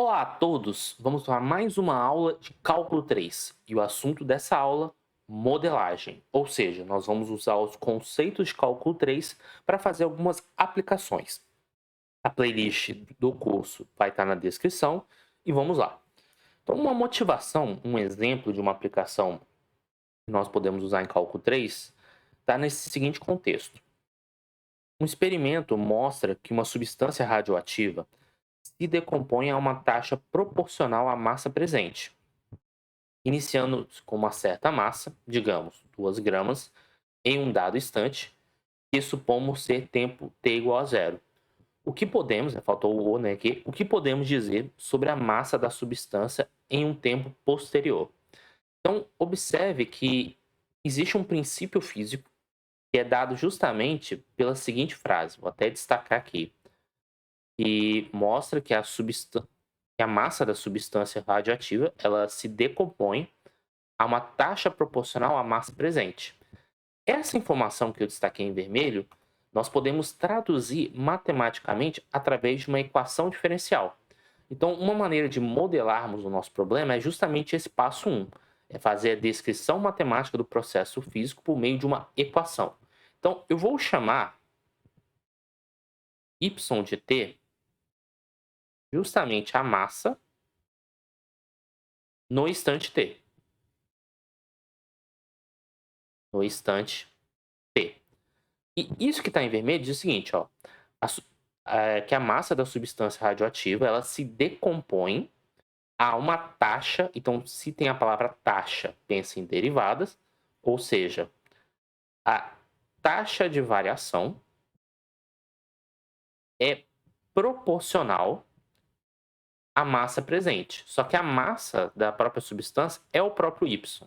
Olá a todos! Vamos para mais uma aula de Cálculo 3 e o assunto dessa aula, modelagem. Ou seja, nós vamos usar os conceitos de Cálculo 3 para fazer algumas aplicações. A playlist do curso vai estar na descrição e vamos lá. Então, uma motivação, um exemplo de uma aplicação que nós podemos usar em Cálculo 3 está nesse seguinte contexto. Um experimento mostra que uma substância radioativa se decompõe a uma taxa proporcional à massa presente, iniciando com uma certa massa, digamos 2 gramas, em um dado instante, e supomos ser tempo t igual a zero. O que podemos, faltou o né, aqui, o que podemos dizer sobre a massa da substância em um tempo posterior? Então, observe que existe um princípio físico que é dado justamente pela seguinte frase, vou até destacar aqui, que mostra que a massa da substância radioativa ela se decompõe a uma taxa proporcional à massa presente. Essa informação que eu destaquei em vermelho, nós podemos traduzir matematicamente através de uma equação diferencial. Então, uma maneira de modelarmos o nosso problema é justamente esse passo 1, é fazer a descrição matemática do processo físico por meio de uma equação. Então, eu vou chamar y de t justamente a massa no instante t. No instante t. E isso que está em vermelho diz o seguinte, ó, que a massa da substância radioativa ela se decompõe a uma taxa. Então, se tem a palavra taxa, pense em derivadas, ou seja, a taxa de variação é proporcional à massa presente. Só que a massa da própria substância é o próprio y.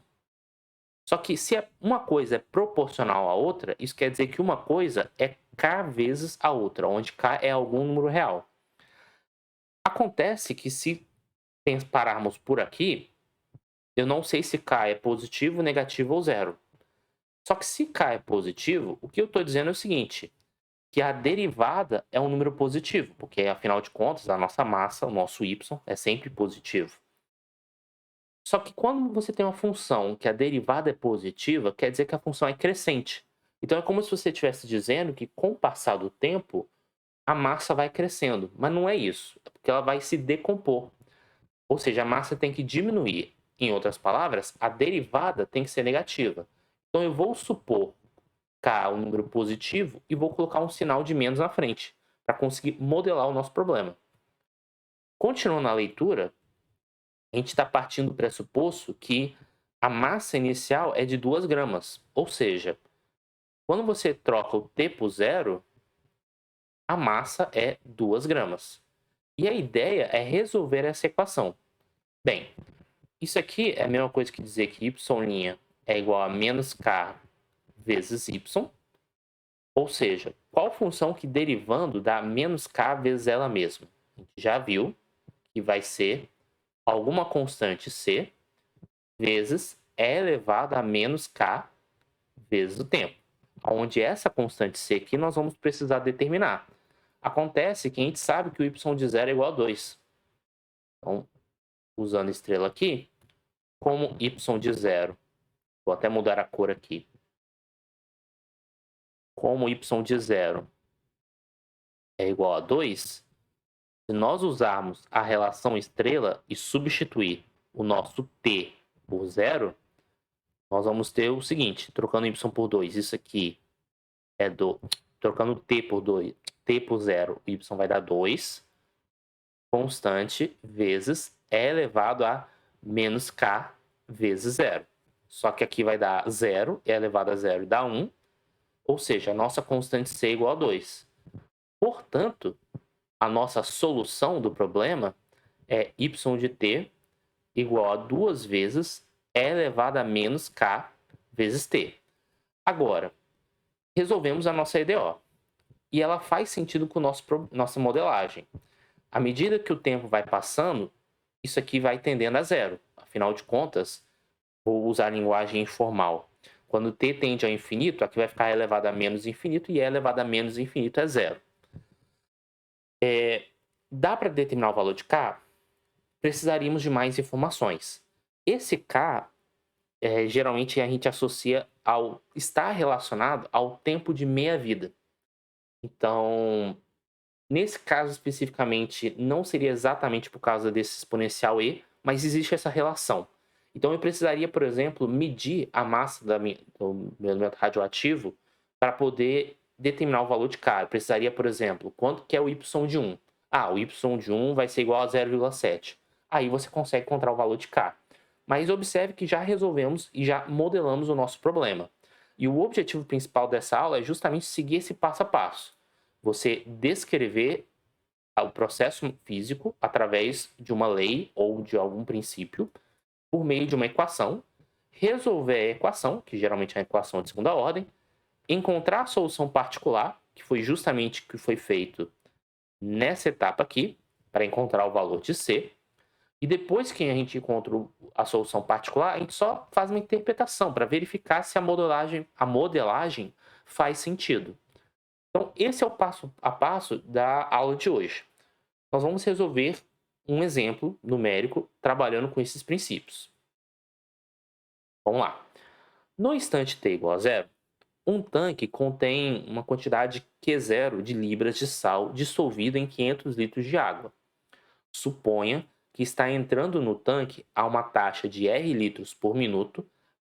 Só que se uma coisa é proporcional à outra, isso quer dizer que uma coisa é k vezes a outra, onde k é algum número real. Acontece que se pararmos por aqui, eu não sei se k é positivo, negativo ou zero. Só que se k é positivo, o que eu estou dizendo é o seguinte, que a derivada é um número positivo, porque afinal de contas a nossa massa, o nosso y, é sempre positivo. Só que quando você tem uma função que a derivada é positiva, quer dizer que a função é crescente. Então é como se você estivesse dizendo que com o passar do tempo, a massa vai crescendo. Mas não é isso, é porque ela vai se decompor. Ou seja, a massa tem que diminuir. Em outras palavras, a derivada tem que ser negativa. Então eu vou supor k um número positivo e vou colocar um sinal de menos na frente, para conseguir modelar o nosso problema. Continuando a leitura, a gente está partindo do pressuposto que a massa inicial é de 2 gramas. Ou seja, quando você troca o t por zero, a massa é 2 gramas. E a ideia é resolver essa equação. Bem, isso aqui é a mesma coisa que dizer que y' é igual a menos k vezes y. Ou seja, qual função que derivando dá menos k vezes ela mesma? A gente já viu que vai ser alguma constante c vezes e elevado a menos k vezes o tempo. Onde essa constante c aqui nós vamos precisar determinar. Acontece que a gente sabe que o y de zero é igual a 2. Então, usando a estrela aqui, como y de zero, vou até mudar a cor aqui. Como y de zero é igual a 2, se nós usarmos a relação estrela e substituir o nosso t por zero, nós vamos ter o seguinte, trocando y por 2, isso aqui é trocando t por 2, t por 0, y vai dar 2, constante vezes e elevado a menos k vezes 0. Só que aqui vai dar 0, e elevado a 0 dá 1, ou seja, a nossa constante c é igual a 2. Portanto, a nossa solução do problema é y de t igual a 2 vezes e elevado a menos k vezes t. Agora, resolvemos a nossa EDO. E ela faz sentido com nossa modelagem. À medida que o tempo vai passando, isso aqui vai tendendo a zero. Afinal de contas, vou usar a linguagem informal. Quando t tende ao infinito, aqui vai ficar elevado a menos infinito e e elevado a menos infinito é zero. Dá para determinar o valor de k? precisaríamos de mais informações. Esse K, geralmente a gente associa ao estar relacionado ao tempo de meia-vida. Então, nesse caso especificamente, não seria exatamente por causa desse exponencial e, mas existe essa relação. Então, eu precisaria, por exemplo, medir a massa do meu elemento radioativo para poder determinar o valor de K. Eu precisaria, por exemplo, quanto que é o Y de 1? Ah, o Y de 1 vai ser igual a 0,7. Aí você consegue encontrar o valor de K. Mas observe que já resolvemos e já modelamos o nosso problema. E o objetivo principal dessa aula é justamente seguir esse passo a passo. Você descrever o processo físico através de uma lei ou de algum princípio por meio de uma equação, resolver a equação, que geralmente é uma equação de segunda ordem, encontrar a solução particular, que foi justamente o que foi feito nessa etapa aqui, para encontrar o valor de C, e depois que a gente encontra a solução particular, a gente só faz uma interpretação para verificar se a modelagem faz sentido. Então, esse é o passo a passo da aula de hoje. Nós vamos resolver um exemplo numérico trabalhando com esses princípios. Vamos lá. No instante t igual a zero, um tanque contém uma quantidade Q0 de libras de sal dissolvido em 500 litros de água. Suponha que está entrando no tanque a uma taxa de R litros por minuto,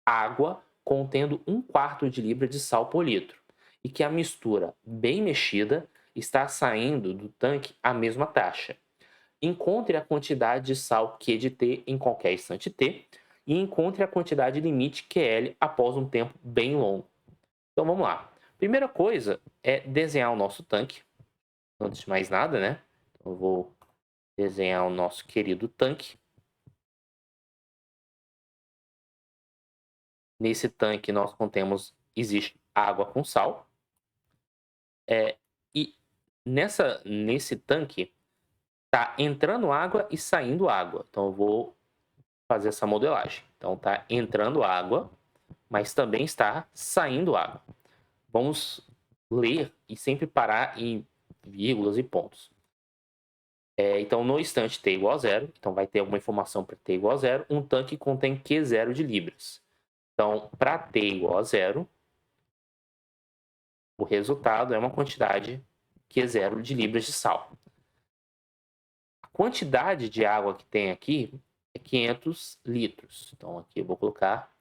água contendo 1/4 de libra de sal por litro, e que a mistura bem mexida está saindo do tanque à mesma taxa. Encontre a quantidade de sal Q de T em qualquer instante T e encontre a quantidade limite QL após um tempo bem longo. Então vamos lá. Primeira coisa é desenhar o nosso tanque. Antes de mais nada, né? Então, eu vou desenhar o nosso querido tanque. Nesse tanque nós contemos, existe água com sal. E nesse tanque está entrando água e saindo água. Então eu vou fazer essa modelagem. Então está entrando água, mas também está saindo água. Vamos ler e sempre parar em vírgulas e pontos. Então, no instante t igual a zero, então vai ter alguma informação para t igual a zero, um tanque contém Q0 de libras. Então, para t igual a zero, o resultado é uma quantidade Q0 de libras de sal. A quantidade de água que tem aqui é 500 litros. Então, aqui eu vou colocar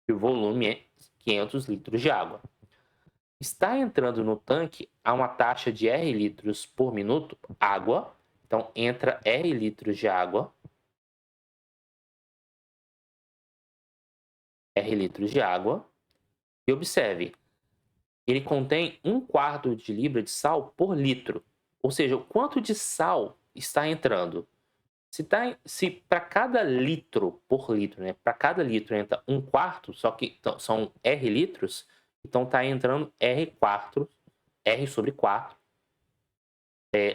que o volume é 500 litros de água. Está entrando no tanque a uma taxa de R litros por minuto água. Então, entra R litros de água. R litros de água. E observe, ele contém 1/4 de libra de sal por litro. Ou seja, o quanto de sal está entrando. Se para cada litro por litro, né? Para cada litro entra 1/4, só que então, são R litros, então está entrando R sobre 4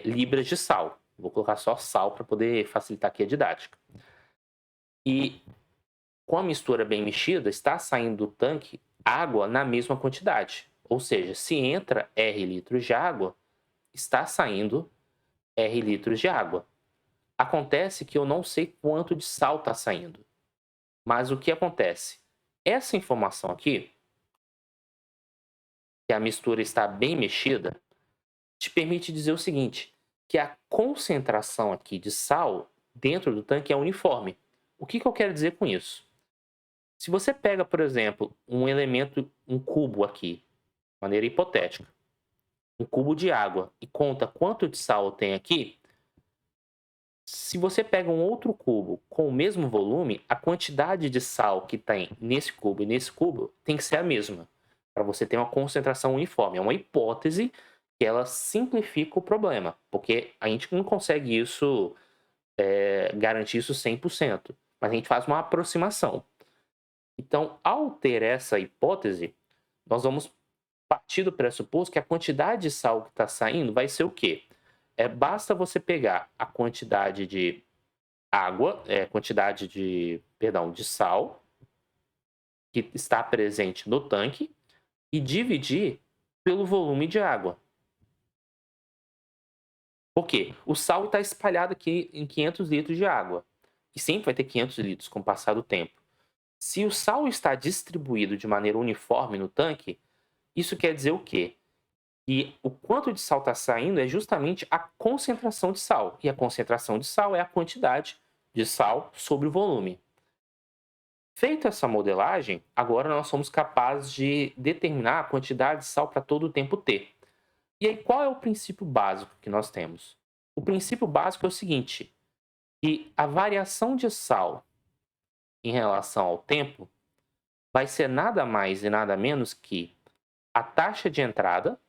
libras de sal. Vou colocar só sal para poder facilitar aqui a didática. E com a mistura bem mexida, está saindo do tanque água na mesma quantidade. Ou seja, se entra R litros de água, está saindo R litros de água. Acontece que eu não sei quanto de sal está saindo. Mas o que acontece? Essa informação aqui, que a mistura está bem mexida, te permite dizer o seguinte, que a concentração aqui de sal dentro do tanque é uniforme. O que eu quero dizer com isso? Se você pega, por exemplo, um elemento, um cubo aqui, de maneira hipotética, um cubo de água, e conta quanto de sal tem aqui, se você pega um outro cubo com o mesmo volume, a quantidade de sal que tem nesse cubo e nesse cubo tem que ser a mesma, para você ter uma concentração uniforme. É uma hipótese que ela simplifica o problema, porque a gente não consegue isso, garantir isso 100%, mas a gente faz uma aproximação. Então, ao ter essa hipótese, nós vamos partir do pressuposto que a quantidade de sal que está saindo vai ser o quê? Basta você pegar a quantidade de água, de sal que está presente no tanque e dividir pelo volume de água. Por quê? O sal está espalhado aqui em 500 litros de água. E sempre vai ter 500 litros com o passar do tempo. Se o sal está distribuído de maneira uniforme no tanque, isso quer dizer o quê? E o quanto de sal está saindo é justamente a concentração de sal. E a concentração de sal é a quantidade de sal sobre o volume. Feita essa modelagem, agora nós somos capazes de determinar a quantidade de sal para todo o tempo T. E aí, qual é o princípio básico que nós temos? O princípio básico é o seguinte, que a variação de sal em relação ao tempo vai ser nada mais e nada menos que a taxa de entrada,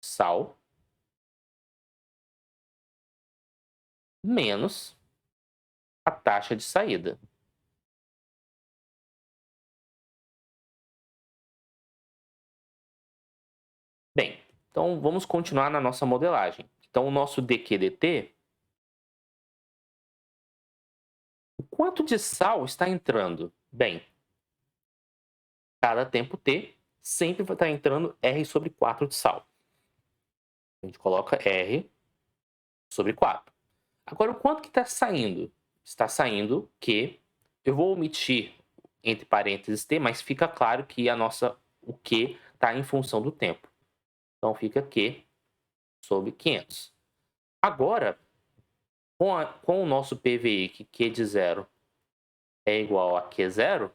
sal, menos a taxa de saída. Bem, então vamos continuar na nossa modelagem. Então, o nosso dQdt, o quanto de sal está entrando? Bem, cada tempo t sempre vai estar entrando R sobre 4 de sal. A gente coloca R sobre 4. Agora, o quanto que está saindo? Está saindo que, eu vou omitir entre parênteses T, mas fica claro que o Q está em função do tempo. Então, fica Q sobre 500. Agora, com o nosso PVI, que Q de 0 é igual a Q0,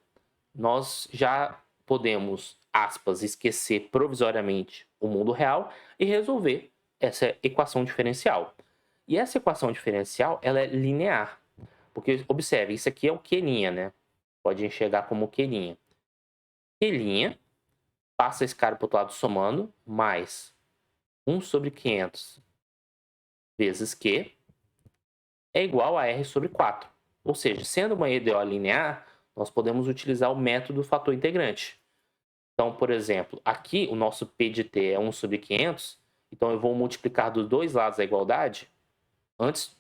nós já podemos, aspas, esquecer provisoriamente o mundo real e resolver essa equação diferencial. E essa equação diferencial, ela é linear. Porque, observe, isso aqui é o Q', né? Pode enxergar como Q'. Q', passa esse cara para o outro lado somando, mais 1 sobre 500 vezes Q é igual a R sobre 4. Ou seja, sendo uma EDO linear, nós podemos utilizar o método do fator integrante. Então, por exemplo, aqui o nosso P de T é 1 sobre 500, então eu vou multiplicar dos dois lados a igualdade. Antes,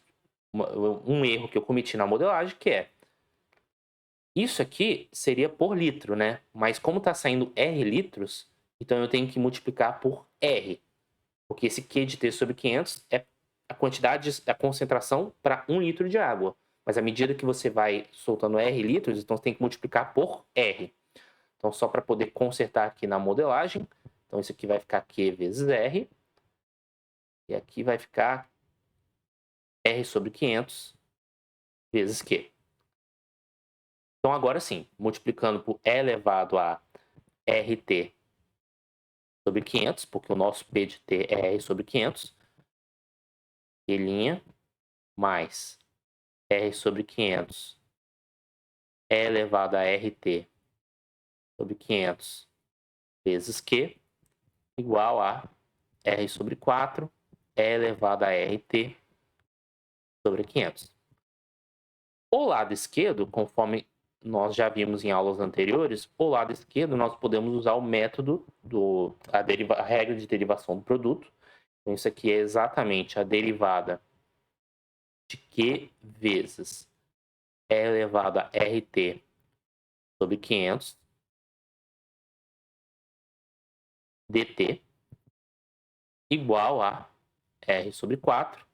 um erro que eu cometi na modelagem, que é isso aqui seria por litro, né? Mas como está saindo R litros, então eu tenho que multiplicar por R. Porque esse Q de T sobre 500 é a quantidade, a concentração para 1 litro de água. Mas à medida que você vai soltando R litros, então você tem que multiplicar por R. Então, só para poder consertar aqui na modelagem, então isso aqui vai ficar Q vezes R. E aqui vai ficar R sobre 500 vezes Q. Então, agora sim, multiplicando por E elevado a RT sobre 500, porque o nosso P de T é R sobre 500, Q' mais R sobre 500 E elevado a RT sobre 500 vezes Q igual a R sobre 4 E elevado a RT sobre 500. O lado esquerdo, conforme nós já vimos em aulas anteriores, o lado esquerdo nós podemos usar o método a regra de derivação do produto. Então, isso aqui é exatamente a derivada de Q vezes E elevado a RT sobre 500 dt igual a R sobre 4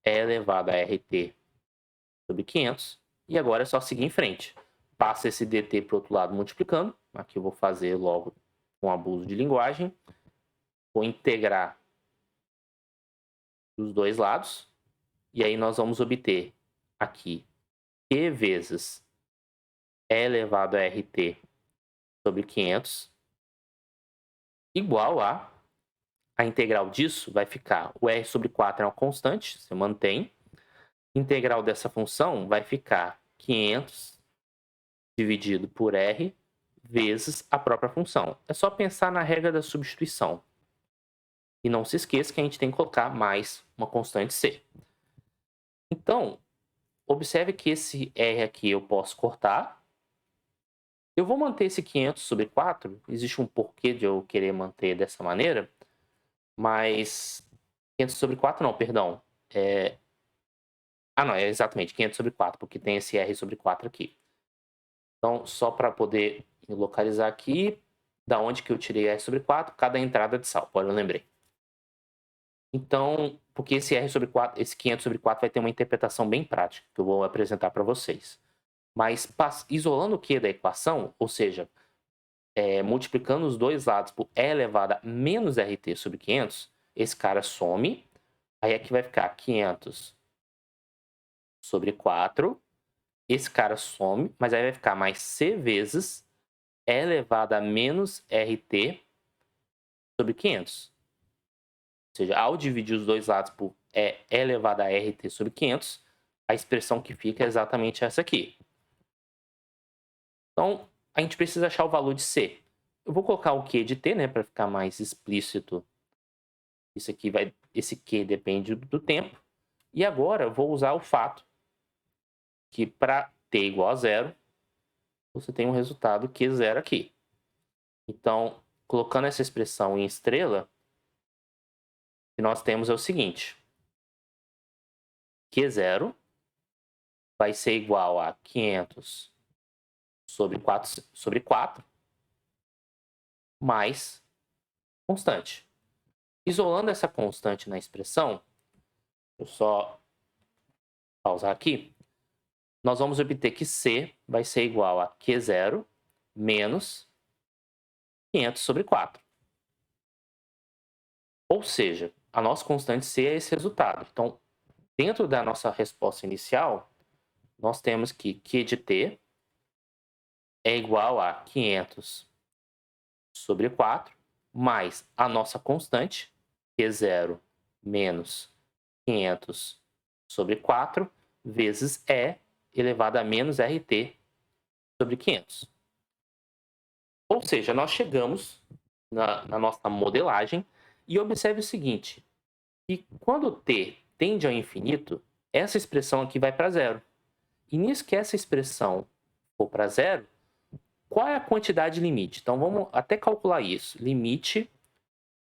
E elevado a RT sobre 500. E agora é só seguir em frente. Passa esse dt para o outro lado multiplicando. Aqui eu vou fazer logo com abuso de linguagem. Vou integrar dos dois lados. E aí nós vamos obter aqui Q vezes E elevado a RT sobre 500 igual a integral disso vai ficar o R sobre 4 é uma constante, você mantém. Integral dessa função vai ficar 500 dividido por R vezes a própria função. É só pensar na regra da substituição. E não se esqueça que a gente tem que colocar mais uma constante C. Então, observe que esse R aqui eu posso cortar. Eu vou manter esse 500 sobre 4. Existe um porquê de eu querer manter dessa maneira. Mas 500 sobre 4 não, perdão. Não, é exatamente 500 sobre 4, porque tem esse R sobre 4 aqui. Então, só para poder me localizar aqui, Da onde que eu tirei R sobre 4? Cada entrada de sal, agora eu lembrei. Então, porque esse R sobre 4, esse 500 sobre 4 vai ter uma interpretação bem prática, que eu vou apresentar para vocês. Mas isolando o Q da equação, ou seja, multiplicando os dois lados por E elevado a menos RT sobre 500, esse cara some. Aí aqui vai ficar 500 sobre 4. Esse cara some, mas aí vai ficar mais C vezes E elevado a menos RT sobre 500. Ou seja, ao dividir os dois lados por E elevado a RT sobre 500, a expressão que fica é exatamente essa aqui. Então, a gente precisa achar o valor de C. Eu vou colocar o Q de T, né, para ficar mais explícito. Isso aqui esse Q depende do tempo. E agora eu vou usar o fato que para T igual a zero, você tem um resultado Q0 aqui. Então, colocando essa expressão em estrela, o que nós temos é o seguinte. Q0 vai ser igual a 500 sobre 4 mais constante. Isolando essa constante na expressão, eu só pausar aqui, nós vamos obter que C vai ser igual a Q0 menos 500 sobre 4. Ou seja, a nossa constante C é esse resultado. Então, dentro da nossa resposta inicial, nós temos que Q de T é igual a 500 sobre 4 mais a nossa constante, Q0 menos 500 sobre 4, vezes E elevado a menos RT sobre 500. Ou seja, nós chegamos na nossa modelagem e observe o seguinte, que quando T tende ao infinito, essa expressão aqui vai para zero. E nisso que essa expressão for para zero, qual é a quantidade limite? Então vamos até calcular isso. Limite,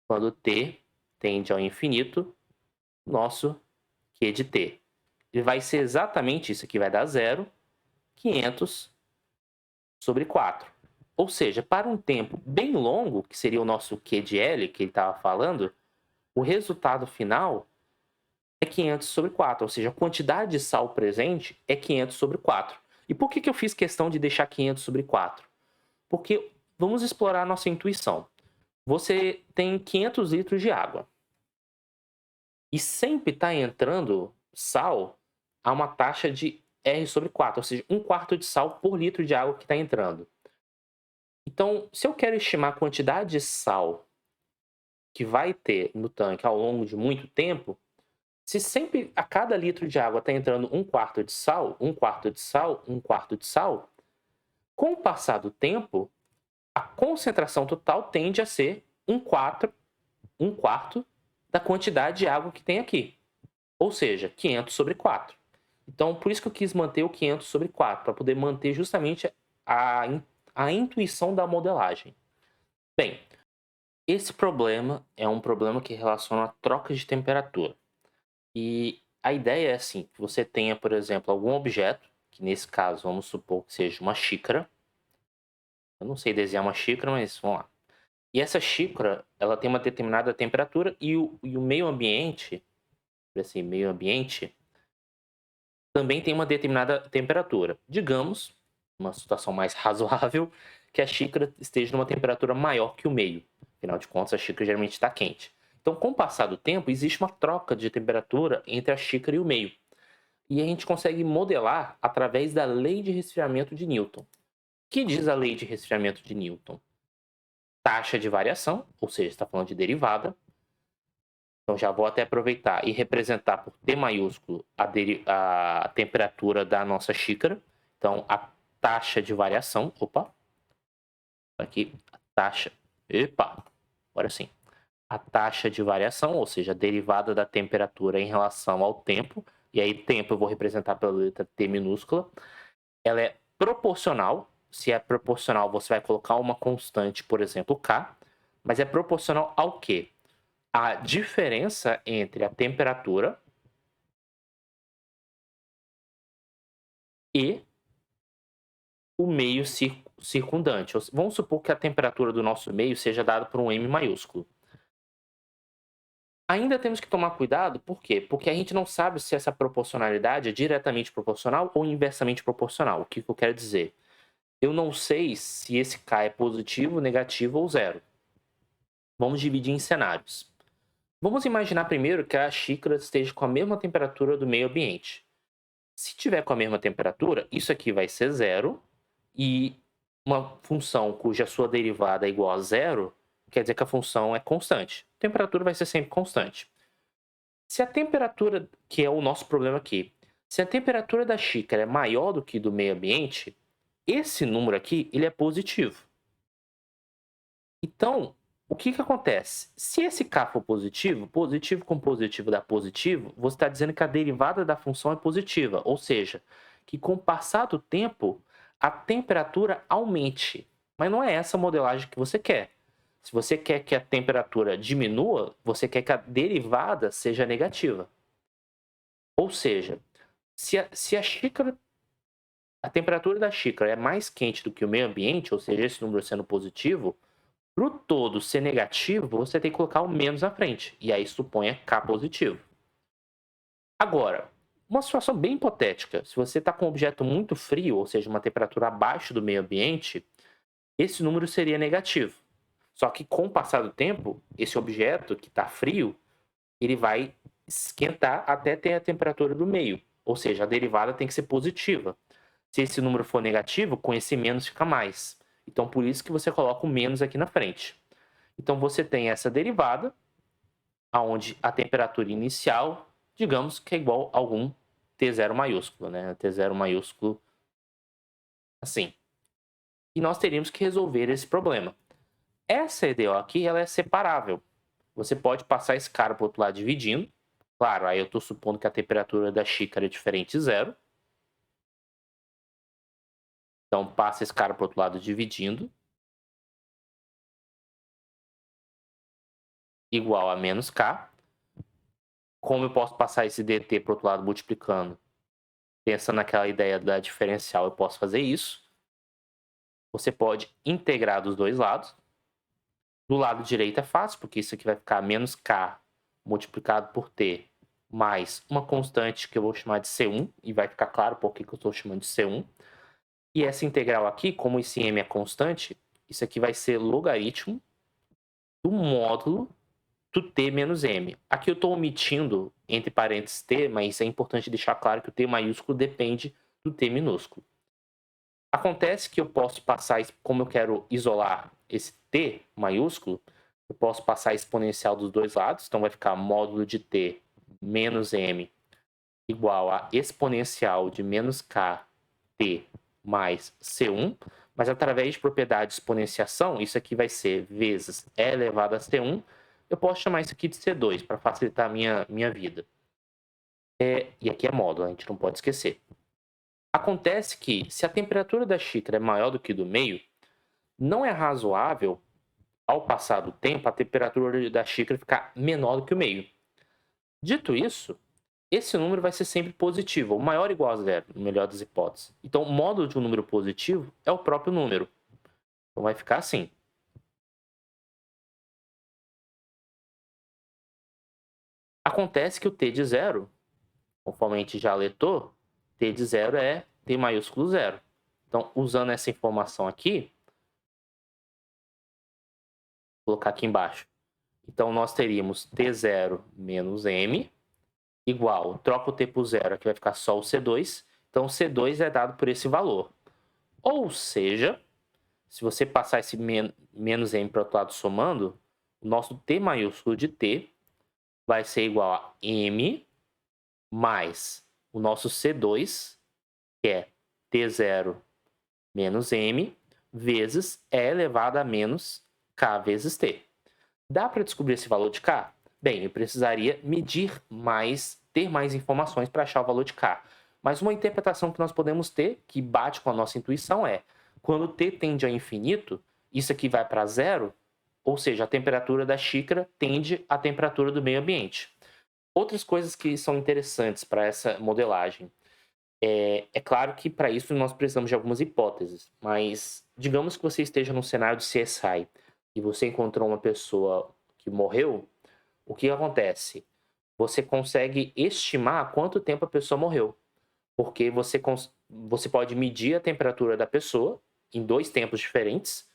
quando T tende ao infinito, nosso Q de T. Ele vai ser exatamente isso aqui, vai dar zero, 500 sobre 4. Ou seja, para um tempo bem longo, que seria o nosso Q de L, que ele estava falando, o resultado final é 500 sobre 4. Ou seja, a quantidade de sal presente é 500 sobre 4. E por que eu fiz questão de deixar 500 sobre 4? Porque vamos explorar a nossa intuição. Você tem 500 litros de água. E sempre está entrando sal a uma taxa de R sobre 4, ou seja, 1/4 de sal por litro de água que está entrando. Então, se eu quero estimar a quantidade de sal que vai ter no tanque ao longo de muito tempo, se sempre a cada litro de água está entrando 1/4 de sal, 1/4 de sal, 1/4 de sal, com o passar do tempo, a concentração total tende a ser 1/4 da quantidade de água que tem aqui. Ou seja, 500 sobre 4. Então, por isso que eu quis manter o 500 sobre 4, para poder manter justamente a intuição da modelagem. Bem, esse problema é um problema que relaciona a troca de temperatura. E a ideia é assim, que você tenha, por exemplo, algum objeto, que nesse caso vamos supor que seja uma xícara. Eu não sei desenhar uma xícara, mas vamos lá. E essa xícara, ela tem uma determinada temperatura e o meio ambiente, assim, meio ambiente, também tem uma determinada temperatura. Digamos, uma situação mais razoável, que a xícara esteja numa temperatura maior que o meio. Afinal de contas, a xícara geralmente está quente. Então, com o passar do tempo, existe uma troca de temperatura entre a xícara e o meio. E a gente consegue modelar através da lei de resfriamento de Newton. O que diz a lei de resfriamento de Newton? Taxa de variação, ou seja, está falando de derivada. Então já vou até aproveitar e representar por T maiúsculo a temperatura da nossa xícara. Então a taxa de variação, aqui a taxa, agora sim. A taxa de variação, ou seja, a derivada da temperatura em relação ao tempo, e aí tempo eu vou representar pela letra T minúscula, ela é proporcional. Se é proporcional, você vai colocar uma constante, por exemplo, K, mas é proporcional ao quê? A diferença entre a temperatura e o meio circundante. Vamos supor que a temperatura do nosso meio seja dada por um M maiúsculo. Ainda temos que tomar cuidado, por quê? Porque a gente não sabe se essa proporcionalidade é diretamente proporcional ou inversamente proporcional. O que eu quero dizer? Eu não sei se esse K é positivo, negativo ou zero. Vamos dividir em cenários. Vamos imaginar primeiro que a xícara esteja com a mesma temperatura do meio ambiente. Se tiver com a mesma temperatura, isso aqui vai ser zero, e uma função cuja sua derivada é igual a zero, quer dizer que a função é constante. A temperatura vai ser sempre constante. Se a temperatura, que é o nosso problema aqui, se a temperatura da xícara é maior do que do meio ambiente, esse número aqui ele é positivo. Então, o que acontece? Se esse K for positivo, positivo com positivo dá positivo, você está dizendo que a derivada da função é positiva, ou seja, que com o passar do tempo, a temperatura aumente. Mas não é essa a modelagem que você quer. Se você quer que a temperatura diminua, você quer que a derivada seja negativa. Ou seja, se a temperatura da xícara é mais quente do que o meio ambiente, ou seja, esse número sendo positivo, para o todo ser negativo, você tem que colocar o menos à frente. E aí suponha K positivo. Agora, uma situação bem hipotética. Se você está com um objeto muito frio, ou seja, uma temperatura abaixo do meio ambiente, esse número seria negativo. Só que com o passar do tempo, esse objeto que está frio, ele vai esquentar até ter a temperatura do meio. Ou seja, a derivada tem que ser positiva. Se esse número for negativo, com esse menos fica mais. Então, por isso que você coloca o menos aqui na frente. Então, você tem essa derivada, onde a temperatura inicial, digamos que é igual a algum T0 maiúsculo, né? T0 maiúsculo, assim. E nós teríamos que resolver esse problema. Essa EDO aqui, ela é separável. Você pode passar esse cara para o outro lado dividindo. Claro, aí eu estou supondo que a temperatura da xícara é diferente de zero. Então, passa esse cara para o outro lado dividindo. Igual a menos K. Como eu posso passar esse dt para o outro lado multiplicando? Pensando naquela ideia da diferencial, eu posso fazer isso. Você pode integrar dos dois lados. Do lado direito é fácil, porque isso aqui vai ficar menos K multiplicado por T mais uma constante que eu vou chamar de C1, e vai ficar claro por que eu estou chamando de C1. E essa integral aqui, como esse m é constante, isso aqui vai ser logaritmo do módulo do t menos m. Aqui eu estou omitindo entre parênteses t, mas é importante deixar claro que o t maiúsculo depende do t minúsculo. Acontece que eu posso passar, como eu quero isolar esse t maiúsculo, eu posso passar a exponencial dos dois lados, então vai ficar módulo de t menos m igual a exponencial de menos kt mais c1, mas através de propriedade de exponenciação, isso aqui vai ser vezes e elevado a c1, eu posso chamar isso aqui de c2, para facilitar a minha vida. E aqui é módulo, a gente não pode esquecer. Acontece que, se a temperatura da xícara é maior do que do meio, não é razoável, ao passar do tempo, a temperatura da xícara ficar menor do que o meio. Dito isso, esse número vai ser sempre positivo, ou maior ou igual a zero, no melhor das hipóteses. Então, o módulo de um número positivo é o próprio número. Então, vai ficar assim. Acontece que o t de zero, conforme a gente já alertou, t de zero é t maiúsculo zero. Então, usando essa informação aqui, vou colocar aqui embaixo. Então, nós teríamos t0 menos m igual, troca o t por zero, aqui vai ficar só o C2. Então, o C2 é dado por esse valor. Ou seja, se você passar esse menos m para o outro lado somando, o nosso t maiúsculo de t vai ser igual a m mais o nosso C2, que é t0 menos m, vezes e elevado a menos k vezes t. Dá para descobrir esse valor de k? Bem, eu precisaria medir mais, ter mais informações para achar o valor de k. Mas uma interpretação que nós podemos ter, que bate com a nossa intuição, é quando t tende ao infinito, isso aqui vai para zero, ou seja, a temperatura da xícara tende à temperatura do meio ambiente. Outras coisas que são interessantes para essa modelagem. É claro que para isso nós precisamos de algumas hipóteses, mas digamos que você esteja num cenário de CSI e você encontrou uma pessoa que morreu, o que acontece? Você consegue estimar quanto tempo a pessoa morreu, porque você pode medir a temperatura da pessoa em 2 tempos diferentes,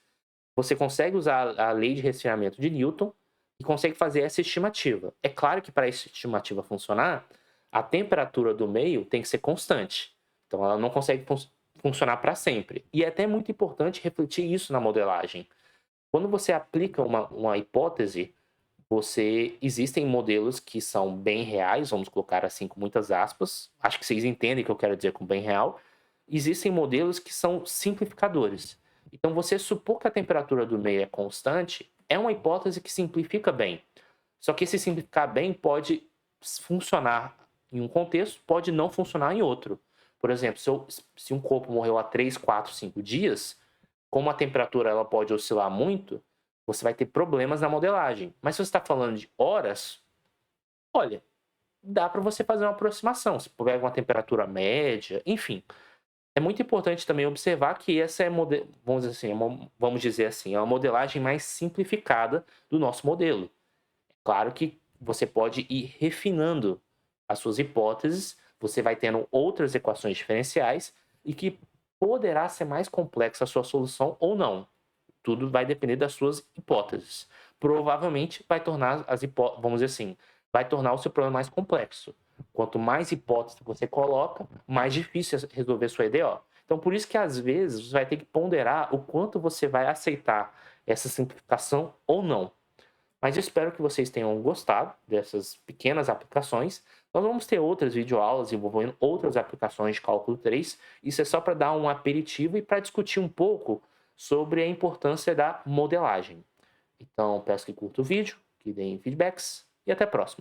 você consegue usar a lei de resfriamento de Newton e consegue fazer essa estimativa. É claro que para essa estimativa funcionar, a temperatura do meio tem que ser constante. Então ela não consegue funcionar para sempre. E é até muito importante refletir isso na modelagem. Quando você aplica uma hipótese, existem modelos que são bem reais, vamos colocar assim com muitas aspas. Acho que vocês entendem o que eu quero dizer com bem real. Existem modelos que são simplificadores. Então, você supor que a temperatura do meio é constante é uma hipótese que simplifica bem. Só que esse simplificar bem pode funcionar em um contexto, pode não funcionar em outro. Por exemplo, se um corpo morreu há 3, 4, 5 dias, como a temperatura ela pode oscilar muito, você vai ter problemas na modelagem. Mas se você está falando de horas, olha, dá para você fazer uma aproximação. Se pega uma temperatura média, enfim. É muito importante também observar que essa é, vamos dizer assim, é uma modelagem mais simplificada do nosso modelo. Claro que você pode ir refinando as suas hipóteses, você vai tendo outras equações diferenciais e que poderá ser mais complexa a sua solução ou não. Tudo vai depender das suas hipóteses. Provavelmente vai tornar vamos dizer assim, vai tornar o seu problema mais complexo. Quanto mais hipóteses você coloca, mais difícil é resolver sua EDO. Então, por isso que às vezes você vai ter que ponderar o quanto você vai aceitar essa simplificação ou não. Mas eu espero que vocês tenham gostado dessas pequenas aplicações. Nós vamos ter outras videoaulas envolvendo outras aplicações de cálculo 3. Isso é só para dar um aperitivo e para discutir um pouco sobre a importância da modelagem. Então, peço que curta o vídeo, que deem feedbacks e até a próxima.